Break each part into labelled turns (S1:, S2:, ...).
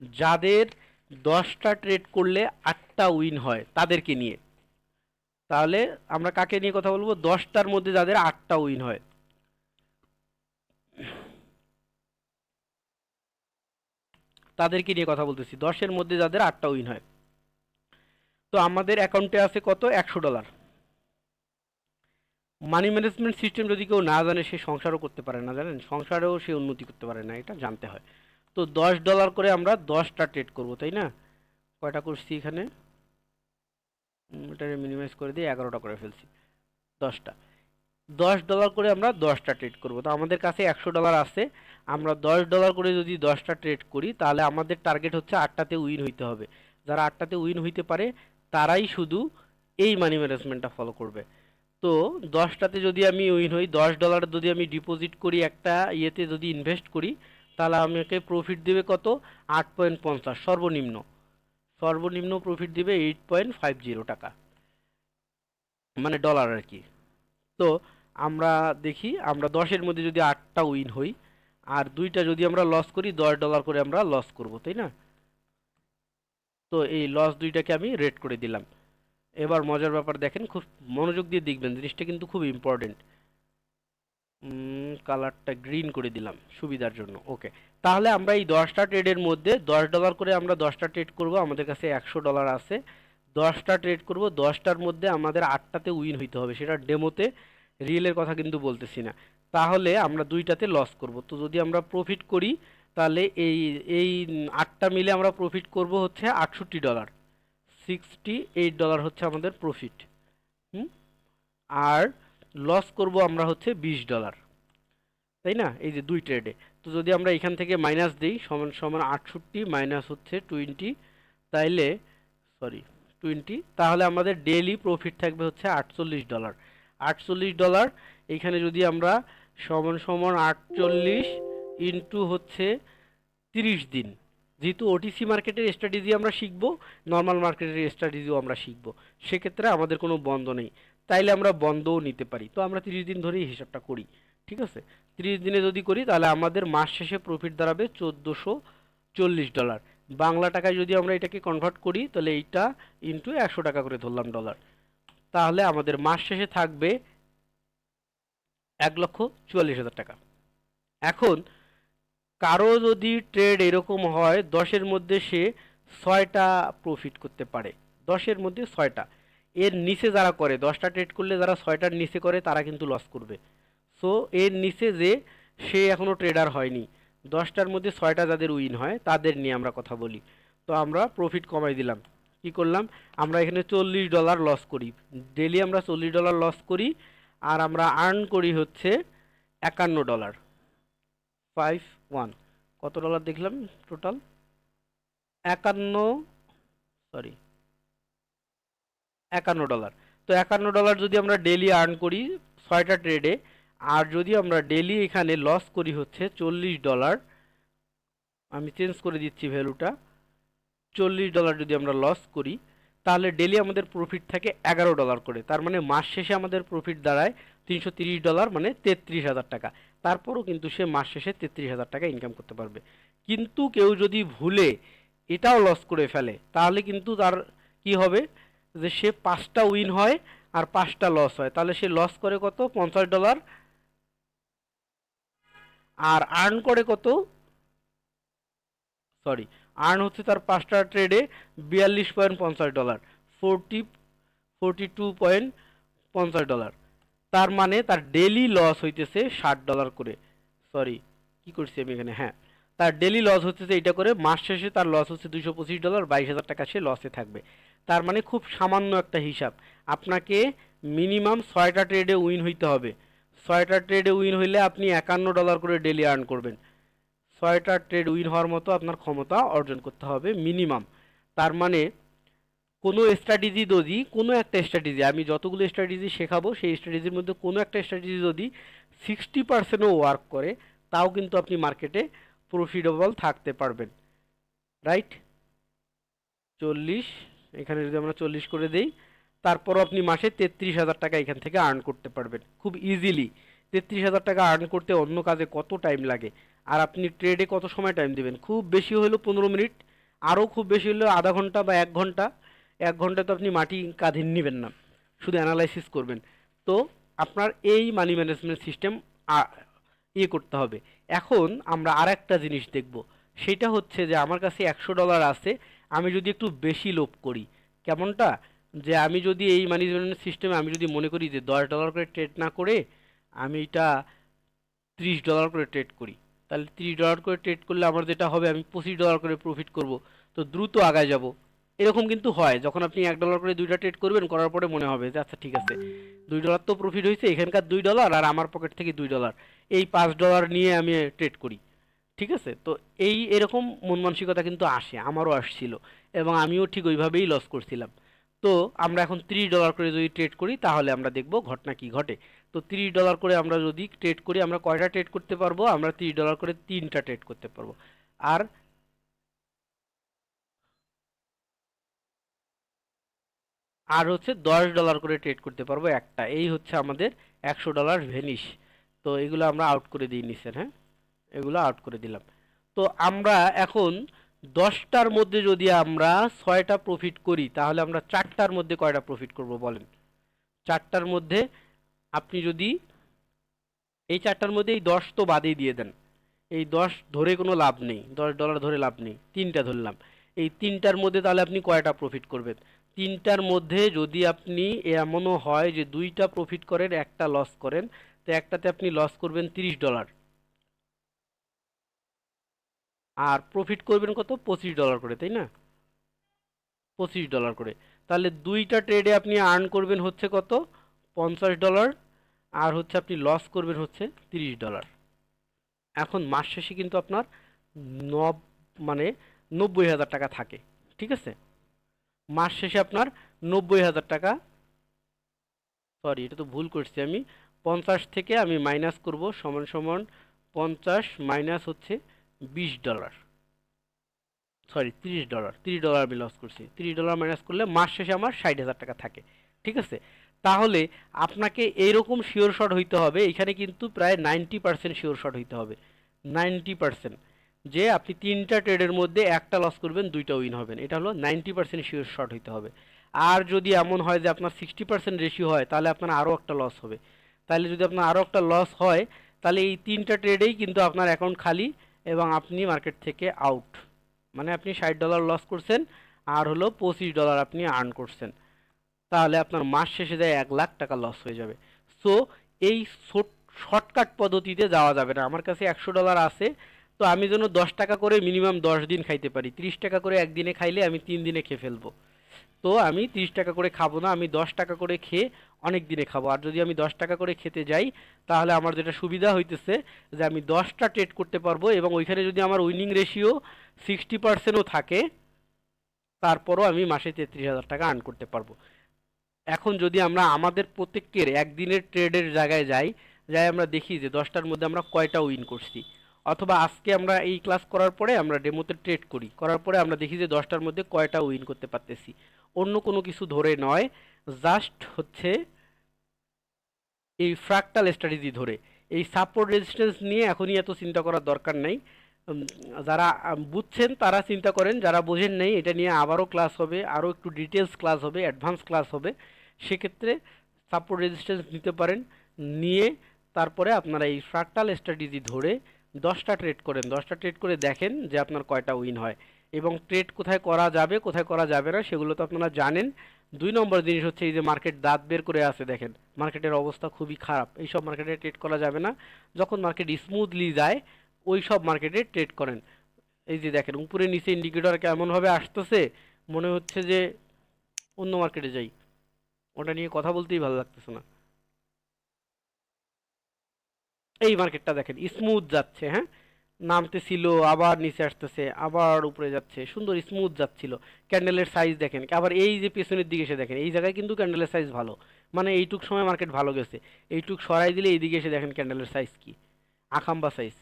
S1: যাদের 10টা ট্রেড করলে 8টা উইন হয় তাদেরকে নিয়ে। তাহলে আমরা কাকে নিয়ে কথা বলবো? 10টার মধ্যে যাদের 8টা উইন হয়। তাদেরকে নিয়ে কথা বলতেছি, 10-এর মধ্যে যাদের 8টা উইন হয়। তো আমাদের অ্যাকাউন্টে আছে কত? $100। মানি ম্যানেজমেন্ট সিস্টেম যদি কেউ না জানে সে সংসারও করতে পারে না, জানেন? সংসারেও সে উন্নতি করতে পারে না, এটা জানতে হয়। তো $10 করে আমরা 10টা ট্রেড করব, তাই না? কয়টা করছি এখানে? এটা মিনিমাইজ করে দিয়ে 11টা করে ফেলছি। 10টা $10 করে আমরা 10টা ট্রেড করব। তো আমাদের কাছে $100 আছে। আমরা $10 করে যদি 10টা ট্রেড করি তাহলে আমাদের টার্গেট হচ্ছে 8টাতে উইন হইতে হবে। যারা 8টাতে উইন হইতে পারে তারাই শুধু এই মানি ম্যানেজমেন্টটা ফলো করবে। তো 10টাতে যদি আমি উইন হই, $10 যদি আমি ডিপোজিট করি একটা ইয়েতে, যদি ইনভেস্ট করি, তাহলে আমাকে প্রফিট দেবে কত? 8.50। সর্বনিম্ন সর্বনিম্ন প্রফিট দিবে 8.50 টাকা, মানে ডলার আর কি। তো আমরা দেখি, আমরা 10-এর মধ্যে যদি 8টা উইন হই আর 2টা যদি আমরা লস করি, $10 করে আমরা লস করব, তাই না? তো এই লস 2টাকে আমি রেট করে দিলাম। এবার মজার ব্যাপার দেখেন, খুব মনোযোগ দিয়ে দেখবেন, জিনিসটা কিন্তু খুব ইম্পর্টেন্ট। কালারটা গ্রিন করে দিলাম সুবিধার জন্য। ওকে, তাহলে আমরা এই 10টা ট্রেডের মধ্যে $10 করে আমরা 10টা ট্রেড করব। আমাদের কাছে $100 আছে। 10টা ট্রেড করব, 10টার মধ্যে আমাদের 8টাতে উইন হইতে হবে, সেটা ডেমোতে, রিয়েলের কথা কিন্তু বলতেছি না। তাহলে আমরা 2টাতে লস করব। তো যদি আমরা প্রফিট করি তাহলে এই এই 8টা মিলে আমরা প্রফিট করব হচ্ছে $68। $68 হচ্ছে আমাদের প্রফিট। হুম, আর লস করব আমরা হচ্ছে $20, তাই না? এই যে 2 ট্রেডে। তো যদি আমরা এখান থেকে মাইনাস দিই, সমান সমান 68 মাইনাস হচ্ছে 20, তাইলে সরি 20, তাহলে আমাদের ডেইলি প্রফিট থাকবে হচ্ছে $48। $48 এইখানে যদি আমরা সমান সমান 48 ইন্টু হচ্ছে 30 দিন, যেহেতু ওটিসি মার্কেটের স্ট্র্যাটেজি আমরা শিখবো, নর্মাল মার্কেটের স্ট্র্যাটেজিও আমরা শিখবো, সেক্ষেত্রে আমাদের কোনো বন্ধ নেই। তাইলে আমরা বন্ধও নিতে পারি। তো আমরা 30 দিন ধরেই হিসাবটা করি, ঠিক আছে? 30 দিনে যদি করি তাহলে আমাদের মাস শেষে প্রফিট দাঁড়াবে $1440। বাংলা টাকায় যদি আমরা এটাকে কনভার্ট করি তাহলে এইটা ইন্টু 100 টাকা করে ধরলাম ডলার, তাহলে আমাদের মাস শেষে থাকবে 1,44,000 টাকা। এখন কারো যদি ট্রেড এরকম হয় 10-এর মধ্যে সে 6টা প্রফিট করতে পারে, 10-এর মধ্যে 6টা, এর নিচে যারা করে, 10টা ট্রেড করলে যারা 6টার নিচে করে তারা কিন্তু লস করবে। সো এর নিচে যে সে এখনও ট্রেডার হয়নি, 10টার মধ্যে 6টা যাদের উইন হয় তাদের নিয়ে আমরা কথা বলি। তো আমরা প্রফিট কমাই দিলাম, কি করলাম? আমরা এখানে $40 লস করি, ডেলি আমরা $40 লস করি, আর আমরা আর্ন করি হচ্ছে $51। 51 কত ডলার দেখলাম টোটাল? 51, সরি $51। তো $51 যদি আমরা ডেলি আর্ন করি 6টা ট্রেডে, আর যদি আমরা ডেলি এখানে লস করি হচ্ছে $40, আমি চেঞ্জ করে দিচ্ছি ভ্যালুটা, $40 যদি আমরা লস করি তাহলে ডেলি আমাদের প্রফিট থাকে $11 করে। তার মানে মাস শেষে আমাদের প্রফিট দাঁড়ায় $330, মানে 33,000 টাকা। তারপরও কিন্তু সে মাস শেষে 33,000 টাকা ইনকাম করতে পারবে। কিন্তু কেউ যদি ভুলে এটাও লস করে ফেলে তাহলে কিন্তু তার কি হবে? যে সে 5টা উইন হয় আর 5টা লস হয়, তাহলে সে লস করে কত? $50, আর আর্ন করে কত? সরি, আর্ন হচ্ছে তার 5টা ট্রেডে $42.50, 42.50। তার মানে তার ডেলি লস হইতেছে $60 করে। সরি, কি করছি আমি এখানে? হ্যাঁ, তার ডেলি লস হচ্ছে এইটা করে, মাস শেষে তার লস হচ্ছে $225, 22,000 টাকা সে লসে থাকবে। তার মানে খুব সামান্য একটা হিসাব, আপনাকে মিনিমাম 6টা ট্রেডে উইন হইতে হবে। 6টা ট্রেডে উইন হইলে আপনি $51 করে ডেলি আর্ন করবেন। 6টা ট্রেড উইন হওয়ার মতো আপনার ক্ষমতা অর্জন করতে হবে মিনিমাম। তার মানে কোনো স্ট্র্যাটেজি যদি, কোনো একটা স্ট্র্যাটেজি, আমি যতগুলো স্ট্র্যাটেজি শেখাবো সেই স্ট্র্যাটেজির মধ্যে কোনো একটা স্ট্র্যাটেজি যদি 60%ও ওয়ার্ক করে তাও কিন্তু আপনি মার্কেটে প্রফিটেবল থাকতে পারবেন, রাইট? 40, এখানে যদি আমরা 40 করে দেই, তারপরও আপনি মাসে 33,000 টাকা এখান থেকে আর্ন করতে পারবেন খুব ইজিলি। 33,000 টাকা আর্ন করতে অন্য কাজে কত টাইম লাগে, আর আপনি ট্রেডে কত সময় টাইম দেবেন? খুব বেশি হলো 15 মিনিট, আরও খুব বেশি হলে আধা ঘন্টা বা 1 ঘন্টা। 1 ঘন্টা তো আপনি মাটি কাঁধে নেবেন না, শুধু অ্যানালাইসিস করবেন। তো আপনার এই মানি ম্যানেজমেন্ট সিস্টেম ইয়ে করতে হবে। এখন আমরা আর একটা জিনিস দেখব, সেটা হচ্ছে যে আমার কাছে $100 আছে, আমি যদি একটু বেশি লোভ করি, কেমনটা, যে আমি যদি এই মানি ম্যানেজমেন্ট সিস্টেমে আমি যদি মনে করি যে $10 করে ট্রেড না করে আমি এটা $30 করে ট্রেড করি, তাহলে $30 করে ট্রেড করলে আমার যেটা হবে আমি $25 করে প্রফিট করব, তো দ্রুত আগায় যাব। এরকম কিন্তু হয়, যখন আপনি $1 করে দুইটা ট্রেড করবেন, করার পরে মনে হবে যে আচ্ছা ঠিক আছে, $2 তো প্রফিট হয়েছে, এখানকার $2 আর আমার পকেট থেকে $2, এই $5 নিয়ে আমি ট্রেড করি। ঠিক আছে, তো এই এরকম মন মানসিকতা কিন্তু আসে, আমারও আসছিল, এবং আমিও ঠিক ওইভাবেই লস করছিলাম। তো আমরা এখন $30 করে যদি ট্রেড করি তাহলে আমরা দেখব ঘটনা কি ঘটে। তো $30 করে আমরা যদি ট্রেড করি, আমরা কয়টা ট্রেড করতে পারবো, আমরা $30 করে 3টা ট্রেড করতে পারবো। আর আর হচ্ছে $10 করে ট্রেড করতে পারবো একটা, এই হচ্ছে আমাদের $100 ভেনিশ। তো এগুলো আমরা আউট করে দিই নিচের, হ্যাঁ, এগুলো আউট করে দিলাম। তো আমরা এখন 10টার মধ্যে যদি আমরা 6টা প্রফিট করি, তাহলে আমরা 4টার মধ্যে কয়টা প্রফিট করব বলেন। 4টার মধ্যে আপনি যদি এই 4টার মধ্যে এই 10 তো বাদই দিয়ে দেন, এই 10 ধরে কোনো লাভ নেই, $10 ধরে লাভ নেই, 3টা ধরলাম। এই 3টার মধ্যে তাহলে আপনি কয়টা প্রফিট করবেন? 3টার মধ্যে যদি আপনি এমনও হয় যে 2টা প্রফিট করেন, একটা লস করেন, তো একটাতে আপনি লস করবেন $30, আর প্রফিট করবেন কত, $25 করে, তাই না? $25 করে, তাহলে 2টা ট্রেডে আপনি আর্ন করবেন হচ্ছে কত, $50, আর হচ্ছে আপনি লস করবেন হচ্ছে $30। এখন মাস শেষে কিন্তু আপনার নব মানে 90,000 টাকা থাকে। ঠিক আছে, মাস শেষে আপনার 90,000 টাকা, সরি এটা তো ভুল করছি আমি, 50 থেকে আমি মাইনাস করব, সমান সমান 50 মাইনাস হচ্ছে $20, সরি $30, $30 আমি লস করছি, $30 মাইনাস করলে মাস শেষে আমার 60,000 টাকা থাকে। ঠিক আছে, তাহলে আপনাকে এইরকম শিওর শট হইতে হবে, এখানে কিন্তু প্রায় 90% শিওর শট হইতে হবে, 90%, যে আপনি 3টা ট্রেডের মধ্যে একটা লস করবেন, 2টা উইন হবেন, এটা হলো 90% শিওর শট হইতে হবে। আর যদি এমন হয় যে আপনার 60% রেশিও হয়, তাহলে আপনার আরও একটা লস হবে। তাহলে যদি আপনার আরও একটা লস হয়, তাহলে এই 3টা ট্রেডেই কিন্তু আপনার অ্যাকাউন্ট খালি এবং আপনি মার্কেট থেকে আউট, মানে আপনি $60 লস করছেন, আর হলো $25 আপনি আর্ন করছেন, তাহলে আপনার মাস শেষে যায় $1,00,000 লস হয়ে যাবে। সো এই শর্টকাট পদ্ধতিতে যাওয়া যাবে না। আমার কাছে $100 আছে, তো আমি যেন 10 টাকা করে মিনিমাম 10 দিন খাইতে পারি, 30 টাকা করে একদিনে খাইলে আমি 3 দিনে খেয়ে ফেলবো। তো আমি 30 টাকা করে খাবো না, আমি 10 টাকা করে খেয়ে অনেক দিনে খাবো। আর যদি আমি 10 টাকা করে খেতে যাই, তাহলে আমার যেটা সুবিধা হইতেছে যে আমি 10টা ট্রেড করতে পারবো, এবং ওইখানে যদি আমার উইনিং রেশিও 60%ও থাকে, তারপরও আমি মাসে 33,000 টাকা আর্ন করতে পারবো। এখন যদি আমরা আমাদের প্রত্যেকের একদিনের ট্রেডের জায়গায় যাই, যাই আমরা দেখি যে 10টার মধ্যে আমরা কয়টা উইন করছি, অথবা আজকে আমরা এই ক্লাস করার পরে আমরা ডেমোতে ট্রেড করি, করার পরে আমরা দেখি যে 10টার মধ্যে কয়টা উইন করতে পারতেছি, অন্য কোনো কিছু ধরে নয়, জাস্ট হচ্ছে এই ফ্র্যাকটাল স্ট্র্যাটেজি ধরে। এই সাপোর্ট রেজিস্ট্যান্স নিয়ে এখনই এত চিন্তা করার দরকার নেই। যারা বুঝছেন তারা চিন্তা করেন, যারা বোঝেন নাই এটা নিয়ে আবারও ক্লাস হবে, আরও একটু ডিটেলস ক্লাস হবে, অ্যাডভান্স ক্লাস হবে, সেক্ষেত্রে সাপোর্ট রেজিস্ট্যান্স নিতে পারেন। নিয়ে তারপরে আপনারা এই ফ্র্যাকটাল স্ট্র্যাটেজি ধরে 10টা ট্রেড করেন, 10টা ট্রেড করে দেখেন যে আপনার কয়টা উইন হয়, এবং ট্রেড কোথায় করা যাবে কোথায় করা যাবে না সেগুলো তো আপনারা জানেন। 2 নম্বর জিনিস হচ্ছে এই যে মার্কেট দাঁত বের করে আছে, দেখেন মার্কেটের অবস্থা খুবই খারাপ, এইসব মার্কেটে ট্রেড করা যাবে না। যখন মার্কেট স্মুথলি যায় ওই সব মার্কেটে ট্রেড করেন। এই যে দেখেন উপরে নিচে ইন্ডিকেটর কেমনভাবে আসতেছে, মনে হচ্ছে যে অন্য মার্কেটে যাই, ওটা নিয়ে কথা বলতেই ভালো লাগতেছে না। এই মার্কেটটা দেখেন স্মুথ যাচ্ছে, হ্যাঁ, নামতেছিল আবার নিচে আসতেছে আবার উপরে যাচ্ছে, সুন্দর স্মুথ যাচ্ছিল। ক্যান্ডেলের সাইজ দেখেন, আবার এই যে পেছনের দিকে এসে দেখেন এই জায়গায় কিন্তু ক্যান্ডেলের সাইজ ভালো, মানে এইটুক সময় মার্কেট ভালো গেছে, এইটুক সরাই দিলে এইদিকে এসে দেখেন ক্যান্ডেলের সাইজ কি, আখাম্বা সাইজ।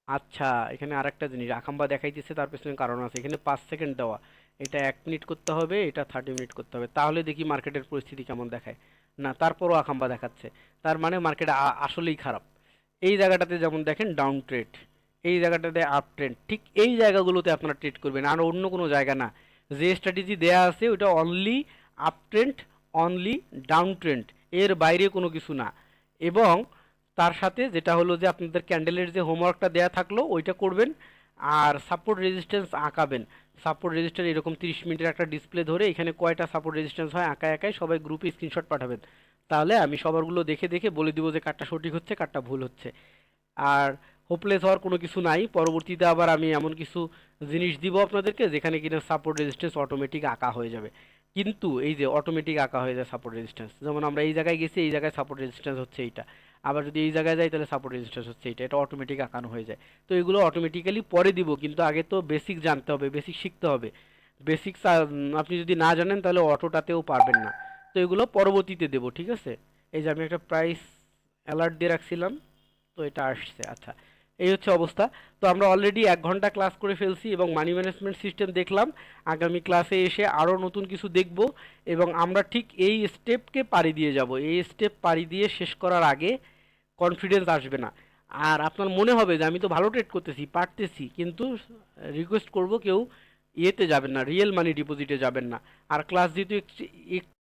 S1: আচ্ছা, এখানে আরেকটা জিনিস আকাম্বা দেখাইতেছে, তার পেছনে কারণ আছে, এখানে 5 সেকেন্ড দেওয়া, এটা 1 মিনিট করতে হবে, এটা 30 মিনিট করতে হবে, তাহলে দেখি মার্কেটের পরিস্থিতি কেমন দেখায়। না, তারপরও আকাম্বা দেখাচ্ছে, তার মানে মার্কেট আসলেই খারাপ। এই জায়গাটাতে যেমন দেখেন ডাউন ট্রেড, এই জায়গাটাতে আপ ট্রেন্ড, ঠিক এই জায়গাগুলোতে আপনারা ট্রেড করবেন, আর অন্য কোনো জায়গা না। যে স্ট্র্যাটেজি দেয়া আছে ওটা only up trend, only down trend, এর বাইরে কোনো কিছু না। এবং তার সাথে যেটা হলো যে আপনাদের ক্যান্ডেলের যে হোমওয়ার্কটা দেয়া থাকলো ওইটা করবেন, আর সাপোর্ট রেজিস্ট্যান্স আঁকাবেন। সাপোর্ট রেজিস্ট্যান্স এরকম 30 মিনিটের একটা ডিসপ্লে ধরে এখানে কয়টা সাপোর্ট রেজিস্ট্যান্স হয় আঁকা একাই সবাই গ্রুপে স্ক্রিনশট পাঠাবেন, তাহলে আমি সবারগুলো দেখে দেখে বলে দিব যে কারটা সঠিক হচ্ছে কারটা ভুল হচ্ছে। আর হোপলেস হওয়ার কোনো কিছু নাই, পরবর্তীতে আবার আমি এমন কিছু জিনিস দিব আপনাদেরকে যেখানে কিনা সাপোর্ট রেজিস্ট্যান্স অটোমেটিক আঁকা হয়ে যাবে। কিন্তু এই যে অটোমেটিক আঁকা হয়ে যায় সাপোর্ট রেজিস্ট্যান্স, যেমন আমরা এই জায়গায় গেছি, এই জায়গায় সাপোর্ট রেজিস্ট্যান্স হচ্ছে এইটা, আবার যদি এই জায়গায় যাই তাহলে সাপোর্ট রেজিস্ট্যান্স হচ্ছে এইটা, এটা অটোমেটিক আঁকানো হয়ে যায়। তো এগুলো অটোমেটিক্যালি পরে দিব, কিন্তু আগে তো বেসিক জানতে হবে, বেসিক শিখতে হবে। বেসিক্স আপনি যদি না জানেন তাহলে অটোটাতেও পারবেন না। তো এগুলো পরবর্তীতে দেবো, ঠিক আছে। এই যে আমি একটা প্রাইস অ্যালার্ট দিয়ে রাখছিলাম, তো এটা আসছে। আচ্ছা, এই হচ্ছে অবস্থা। তো আমরা অলরেডি 1 ঘন্টা ক্লাস করে ফেলছি এবং মানি ম্যানেজমেন্ট সিস্টেম দেখলাম। আগামী ক্লাসে এসে আরও নতুন কিছু দেখব, এবং আমরা ঠিক এই স্টেপকে পাড়ি দিয়ে যাব। এই স্টেপ পাড়ি দিয়ে শেষ করার আগে কনফিডেন্স আসবে না, আর আপনার মনে হবে যে আমি তো ভালো ট্রেড করতেছি, পারতেছি, কিন্তু রিকোয়েস্ট করব কেউ ইয়েতে যাবেন না, রিয়েল মানি ডিপোজিটে যাবেন না। আর ক্লাস যেহেতু একটু